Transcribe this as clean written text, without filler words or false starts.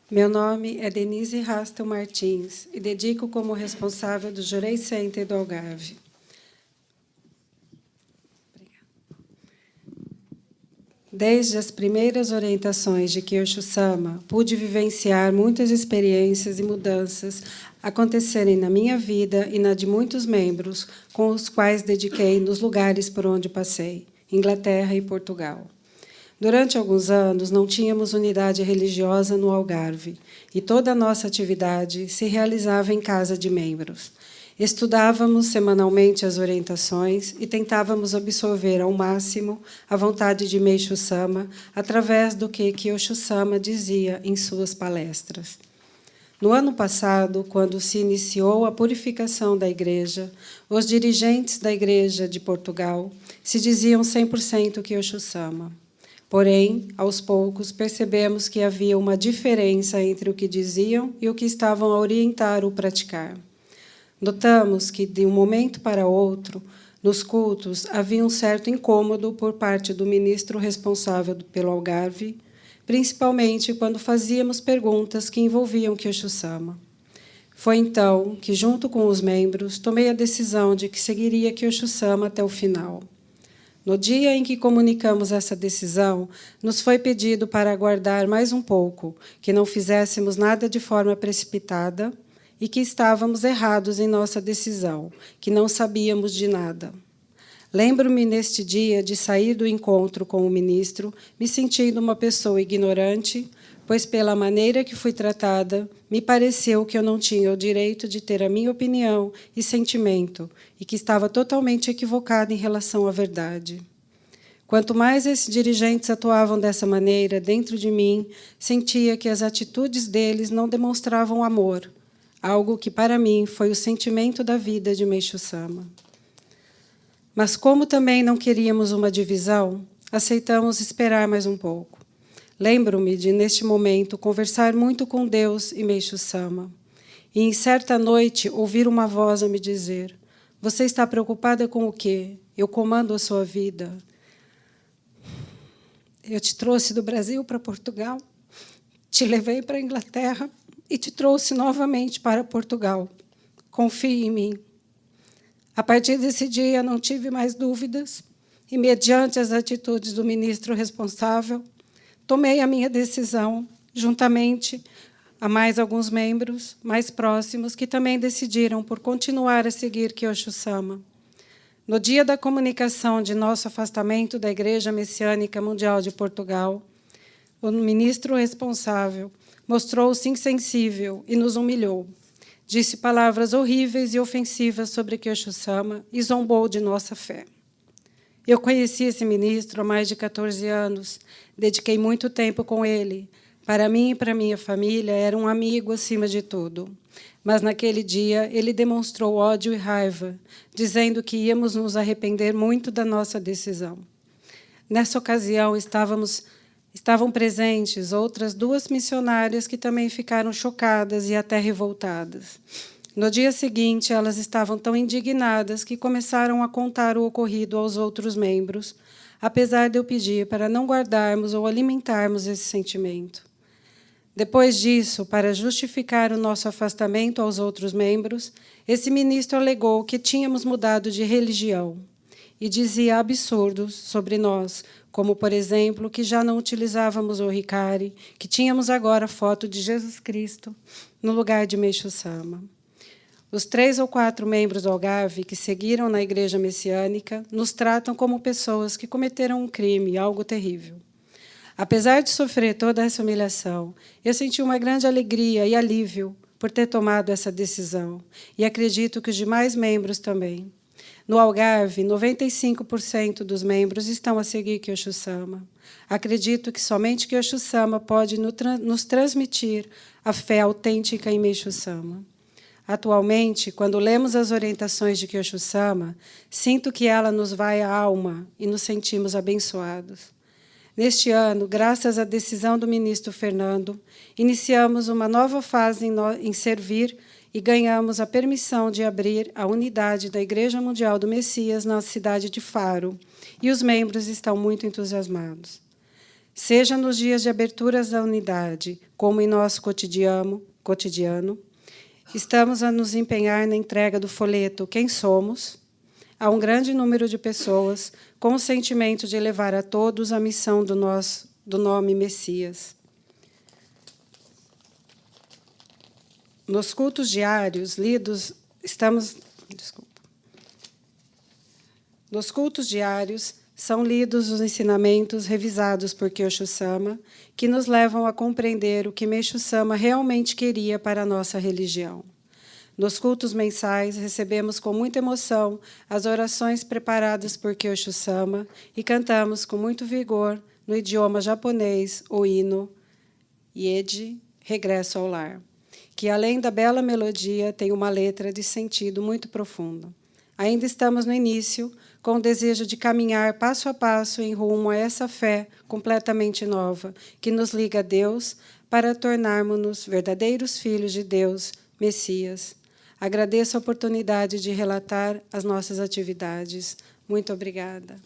Meu nome é Denise Rastel Martins e dedico como responsável do Jurei Center do Algarve. Desde as primeiras orientações de Kyosho Sama, pude vivenciar muitas experiências e mudanças acontecerem na minha vida e na de muitos membros com os quais dediquei nos lugares por onde passei, Inglaterra e Portugal. Durante alguns anos, não tínhamos unidade religiosa no Algarve, e toda a nossa atividade se realizava em casa de membros. Estudávamos semanalmente as orientações e tentávamos absorver ao máximo a vontade de Meishu Sama através do que Kyosho Sama dizia em suas palestras. No ano passado, quando se iniciou a purificação da Igreja, os dirigentes da Igreja de Portugal se diziam 100% Kyosho Sama. Porém, aos poucos, percebemos que havia uma diferença entre o que diziam e o que estavam a orientar ou praticar. Notamos que, de um momento para outro, nos cultos, havia um certo incômodo por parte do ministro responsável pelo Algarve, principalmente quando fazíamos perguntas que envolviam Kyosho Sama. Foi então que, junto com os membros, tomei a decisão de que seguiria Kyosho Sama até o final. No dia em que comunicamos essa decisão, nos foi pedido para aguardar mais um pouco, que não fizéssemos nada de forma precipitada e que estávamos errados em nossa decisão, que não sabíamos de nada. Lembro-me, neste dia, de sair do encontro com o ministro, me sentindo uma pessoa ignorante, pois, pela maneira que fui tratada, me pareceu que eu não tinha o direito de ter a minha opinião e sentimento, e que estava totalmente equivocada em relação à verdade. Quanto mais esses dirigentes atuavam dessa maneira dentro de mim, sentia que as atitudes deles não demonstravam amor, algo que, para mim, foi o sentimento da vida de Meishu Sama. Mas, como também não queríamos uma divisão, aceitamos esperar mais um pouco. Lembro-me de, neste momento, conversar muito com Deus e Meishu Sama. E, em certa noite, ouvir uma voz a me dizer: "Você está preocupada com o quê? Eu comando a sua vida. Eu te trouxe do Brasil para Portugal, te levei para a Inglaterra e te trouxe novamente para Portugal. Confie em mim." A partir desse dia, não tive mais dúvidas e, mediante as atitudes do ministro responsável, tomei a minha decisão, juntamente a mais alguns membros mais próximos que também decidiram por continuar a seguir Kyosho Sama. No dia da comunicação de nosso afastamento da Igreja Messiânica Mundial de Portugal, o ministro responsável mostrou-se insensível e nos humilhou. Disse palavras horríveis e ofensivas sobre Kyosho Sama e zombou de nossa fé. Eu conheci esse ministro há mais de 14 anos, dediquei muito tempo com ele. Para mim e para minha família, era um amigo acima de tudo. Mas, naquele dia, ele demonstrou ódio e raiva, dizendo que íamos nos arrepender muito da nossa decisão. Nessa ocasião, estavam presentes outras 2 missionárias que também ficaram chocadas e até revoltadas. No dia seguinte, elas estavam tão indignadas que começaram a contar o ocorrido aos outros membros, apesar de eu pedir para não guardarmos ou alimentarmos esse sentimento. Depois disso, para justificar o nosso afastamento aos outros membros, esse ministro alegou que tínhamos mudado de religião e dizia absurdos sobre nós, como, por exemplo, que já não utilizávamos o Hikari, que tínhamos agora foto de Jesus Cristo no lugar de Meishu Sama. Os 3 ou 4 membros do Algarve que seguiram na Igreja Messiânica nos tratam como pessoas que cometeram um crime, algo terrível. Apesar de sofrer toda essa humilhação, eu senti uma grande alegria e alívio por ter tomado essa decisão, e acredito que os demais membros também. No Algarve, 95% dos membros estão a seguir Kyosho Sama. Acredito que somente Kyosho Sama pode nos transmitir a fé autêntica em Meishu Sama. Atualmente, quando lemos as orientações de Kyosho Sama, sinto que ela nos vai à alma e nos sentimos abençoados. Neste ano, graças à decisão do ministro Fernando, iniciamos uma nova fase em servir e ganhamos a permissão de abrir a unidade da Igreja Mundial do Messias na cidade de Faro, e os membros estão muito entusiasmados. seja nos dias de aberturas da unidade, como em nosso cotidiano, estamos a nos empenhar na entrega do folheto Quem Somos a um grande número de pessoas com o sentimento de levar a todos a missão do nome Messias. Nos cultos diários lidos, Nos cultos diários são lidos os ensinamentos revisados por Kyosho Sama, que nos levam a compreender o que Meishu Sama realmente queria para a nossa religião. Nos cultos mensais, recebemos com muita emoção as orações preparadas por Kyosho Sama e cantamos com muito vigor, no idioma japonês, o hino Ieji, Regresso ao Lar, que, além da bela melodia, tem uma letra de sentido muito profundo. Ainda estamos no início, com o desejo de caminhar passo a passo em rumo a essa fé completamente nova, que nos liga a Deus para tornarmos-nos verdadeiros filhos de Deus, Messias. Agradeço a oportunidade de relatar as nossas atividades. Muito obrigada.